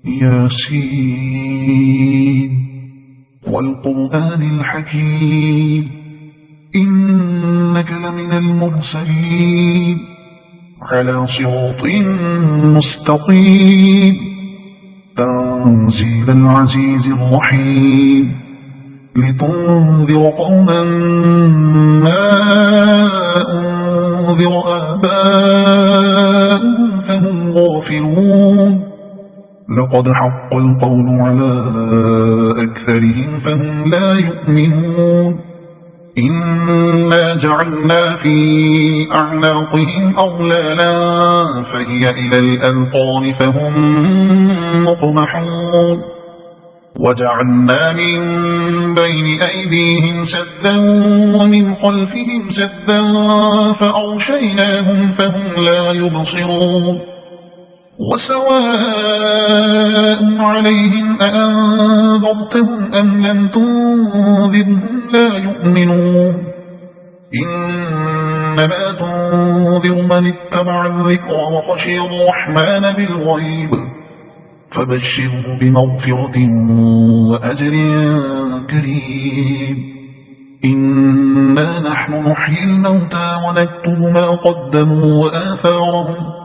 ياسين والقرآن الحكيم إنك لمن المرسلين على صراط مستقيم تنزيل العزيز الرحيم لتنذر قوما ما أنذر آباؤهم فهم غافلون لقد حق القول على أكثرهم فهم لا يؤمنون إنا جعلنا في أعناقهم أغلالا فهي إلى الأذقان فهم مقمحون وجعلنا من بين أيديهم سدا ومن خلفهم سدا فأغشيناهم فهم لا يبصرون وسواء عليهم أأنذرتهم أم لم تنذرهم لا يؤمنون إنما تنذر من اتبع الذكر وخشي الرحمن بالغيب فبشره بمغفرة وأجر كريم إنا نحن نحيي الموتى ونكتب ما قدموا وآثارهم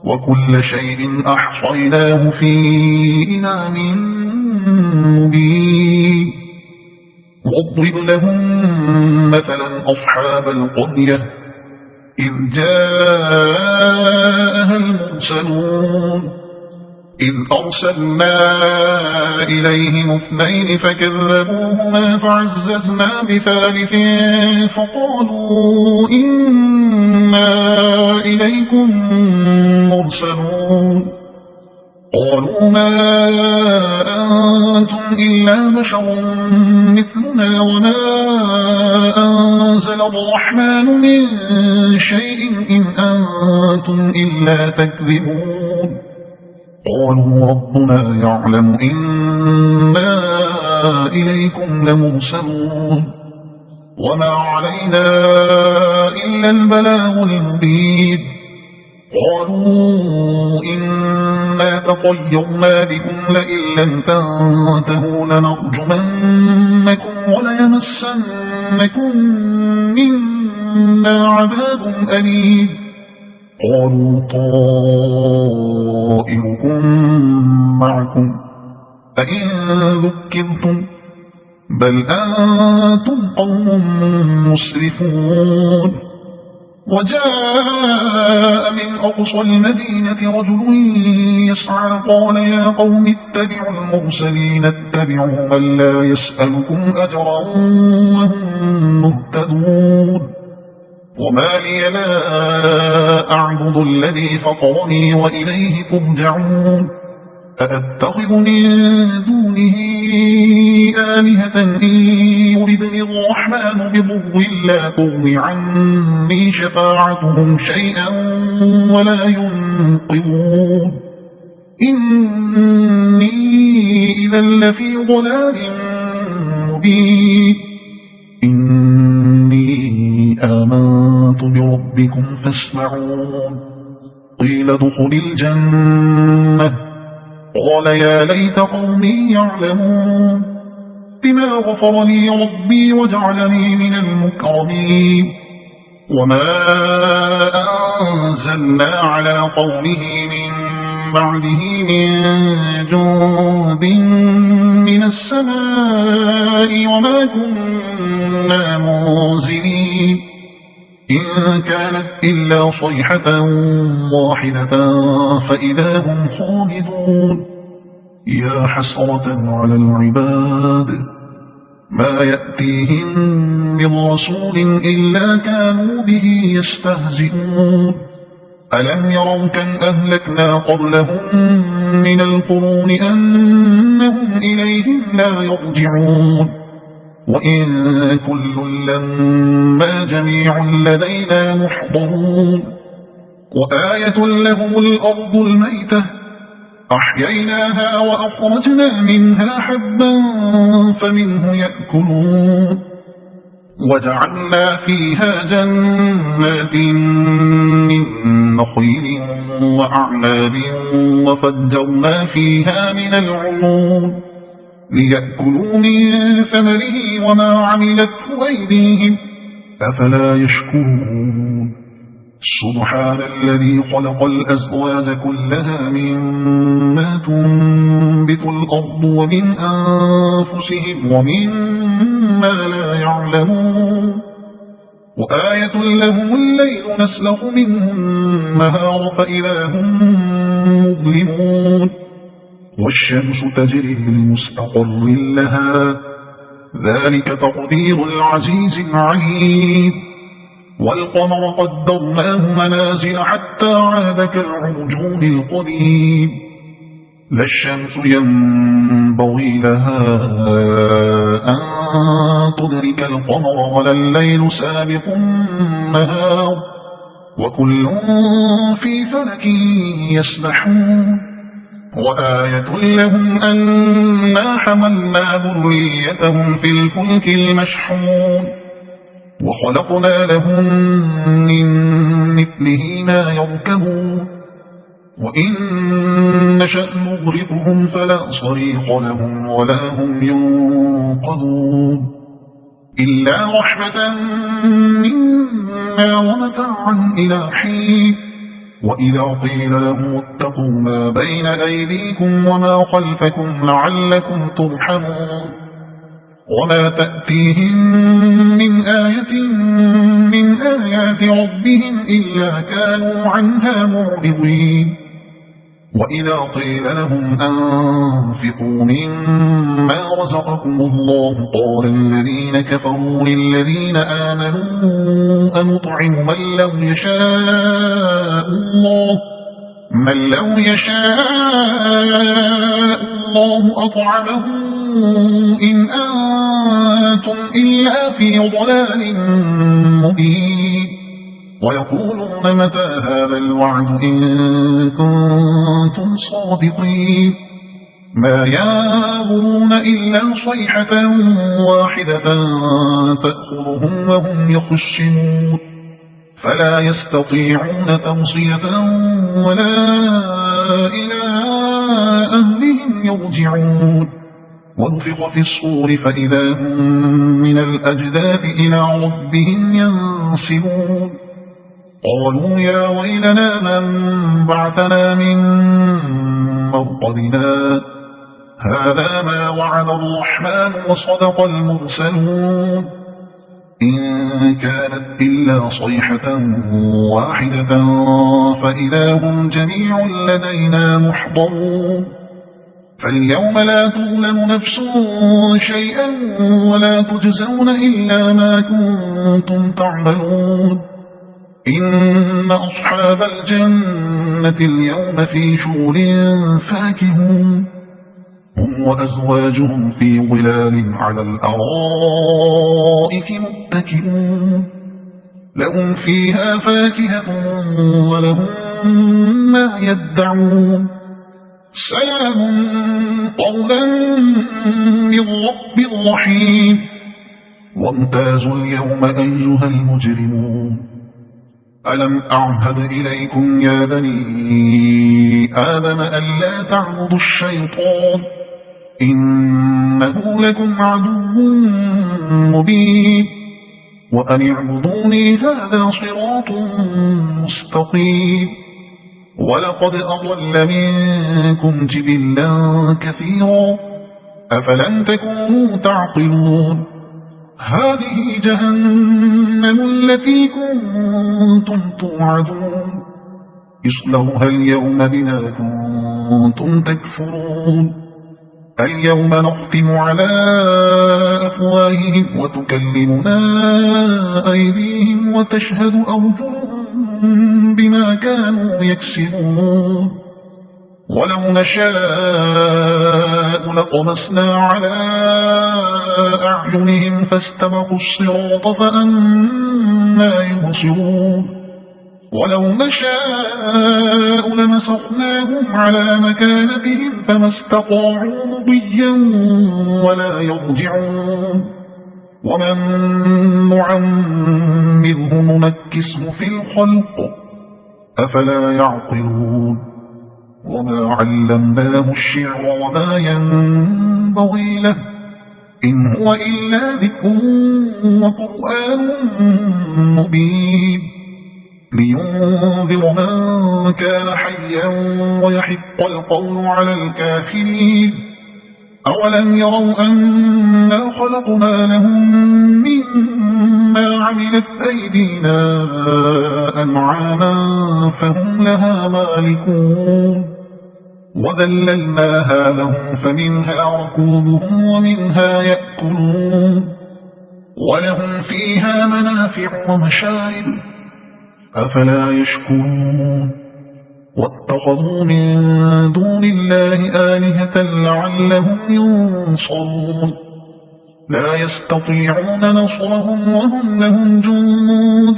وكل شيء أحصيناه في إمام مبين واضرب لهم مثلا أصحاب القرية إذ جاءها المرسلون إذ أرسلنا إليهم اثنين فكذبوهما فعززنا بثالث فقالوا إنا إليكم مرسلون قالوا ما أنتم إلا بشر مثلنا وما أنزل الرحمن من شيء إن أنتم إلا تكذبون قالوا ربنا يعلم إنا إليكم لمرسلون وما علينا إلا البلاغ المبين قالوا إنا تطيرنا بكم لئن لم تنتهوا لنرجمنكم وليمسنكم منا عذاب أليم قالوا طائركم معكم أئن ذكرتم بل أنتم قوم مسرفون وجاء من أقصى المدينة رجل يسعى قال يا قوم اتبعوا المرسلين اتبعوا من لا يسألكم أجرا وهم مهتدون وما لي لا أعبد الذي فطرني وإليه ترجعون أأتخذ من دونه آلهة إن يردني الرحمن بضر لا تغن عني شفاعتهم شيئا ولا ينقذون إني إذا لفي ضلال مبين إني آمنت بربكم فاسمعون قيل ادخل الجنة قال يا ليت قومي يعلمون بما غفر لي ربي وجعلني من المكرمين وما أنزلنا على قومه من بعده من جند من السماء وما كنا منزلين إن كانت إلا صيحة واحدة فإذا هم خامدون يا حسرة على العباد ما يأتيهم من رسول إلا كانوا به يستهزئون ألم يروا كم أهلكنا قبلهم من القرون أنهم إليهم لا يرجعون وإن كل لما جميع لدينا محضرون وآية لهم الأرض الميتة أحييناها وأخرجنا منها حبا فمنه يأكلون وجعلنا فيها جنات من نخيل وأعناب وفجرنا فيها من العيون ليأكلوا من ثمره وما عملته أيديهم أفلا يشكرون سبحان الذي خلق الأزواج كلها مما تنبت الأرض ومن أنفسهم ومما لا يعلمون وآية لهم الليل نسلخ منه النهار فإذا هم مظلمون والشمس تجري لمستقر لها ذلك تقدير العزيز العليم والقمر قدرناه منازل حتى عاد كالعرجون القديم لا الشمس ينبغي لها أن تدرك القمر ولا الليل سابق النهار وكل في فلك يسبحون وآية لهم أنا حملنا ذريتهم في الفلك المشحون وخلقنا لهم من مثله ما يركبون وإن نشأ نغرقهم فلا صريخ لهم ولا هم ينقذون إلا رحمة منا ومتاعا إلى حين وإذا قيل لهم اتقوا ما بين أيديكم وما خلفكم لعلكم ترحمون وما تأتيهم من آية من آيات ربهم إلا كانوا عنها معرضين وإذا قيل لهم أنفقوا مما رزقكم الله قال الذين كفروا للذين آمنوا أنطعم من لو يشاء الله أطعمه إن أنتم إلا في ضلال مبين ويقولون متى هذا الوعد إن كنتم صادقين ما ينظرون إلا صيحة واحدة تأخذهم وهم يخشمون فلا يستطيعون توصية ولا إلى أهلهم يرجعون ونفخ في الصور فإذا هم من الأجداث إلى ربهم ينسلون قالوا يا ويلنا من بعثنا من مرقدنا هذا ما وعد الرحمن وصدق المرسلون إن كانت إلا صيحة واحدة فإذا هم جميع لدينا محضرون فاليوم لا تظلم نفس شيئا ولا تجزون إلا ما كنتم تعملون إن أصحاب الجنة اليوم في شغل فاكهون هم وأزواجهم في ظلال على الأرائك متكئون لهم فيها فاكهة ولهم ما يدعون سلام قولا من رب رحيم وامتازوا اليوم أيها المجرمون ألم أعهد إليكم يا بني آدم ألا تعبدوا الشيطان إنه لكم عدو مبين وأن اعبدوني هذا صراط مستقيم ولقد أضل منكم جبلا كثيرا أفلم تكونوا تعقلون هذه جهنم التي كنتم توعدون اصلوها اليوم بما كنتم تكفرون اليوم نختم على أفواههم وتكلمنا أيديهم وتشهد أرجلهم بما كانوا يكسبون ولو نشاء لطمسنا على أعينهم فاستبقوا الصراط فأنى يبصرون ولو نشاء لمسخناهم على مكانتهم فما استطاعوا مضيا ولا يرجعون ومن نعمره ننكسه في الخلق أفلا يعقلون وما علمناه الشعر وما ينبغي له إن هو إلا ذكر وقرآن مبين لينذر من كان حيا ويحق القول على الكافرين أولم يروا أنا خلقنا لهم مما عملت أيدينا أنعاما فهم لها مالكون وذللناها لهم فمنها ركوبهم ومنها يأكلون ولهم فيها منافع ومشارب أفلا يشكرون واتخذوا من دون الله آلهة لعلهم ينصرون لا يستطيعون نصرهم وهم لهم جند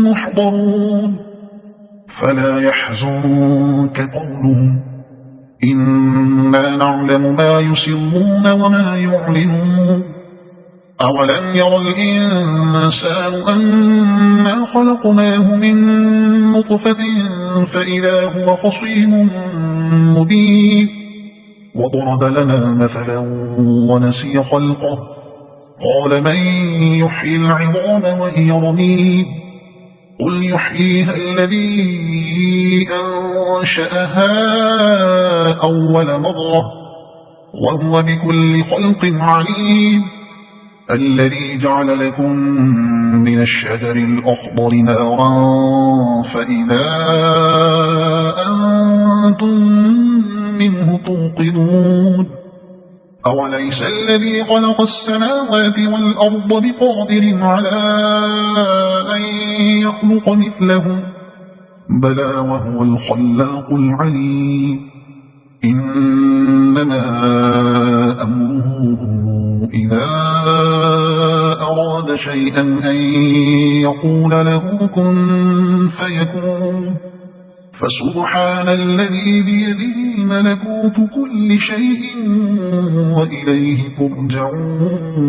محضرون فلا يحزنك قولهم إنا نعلم ما يسرون وما يعلنون أولم ير الإنسان أنا خلقناه من نطفة فإذا هو خصيم مبين وضرب لنا مثلا ونسي خلقه قال من يحيي العظام وهي رميم قل يحييها الذي أنشأها أول مرة وهو بكل خلق عليم الذي جعل لكم من الشجر الأخضر نارا فإذا أنتم منه توقدون أوليس الذي خلق السماوات والأرض بقادر على أن يخلق مثلهم بلى وهو الخلاق العليم إنما أمره إذا أراد شيئا أن يقول له كن فيكون فسبحان الذي بيده ملكوت كل شيء وإليه ترجعون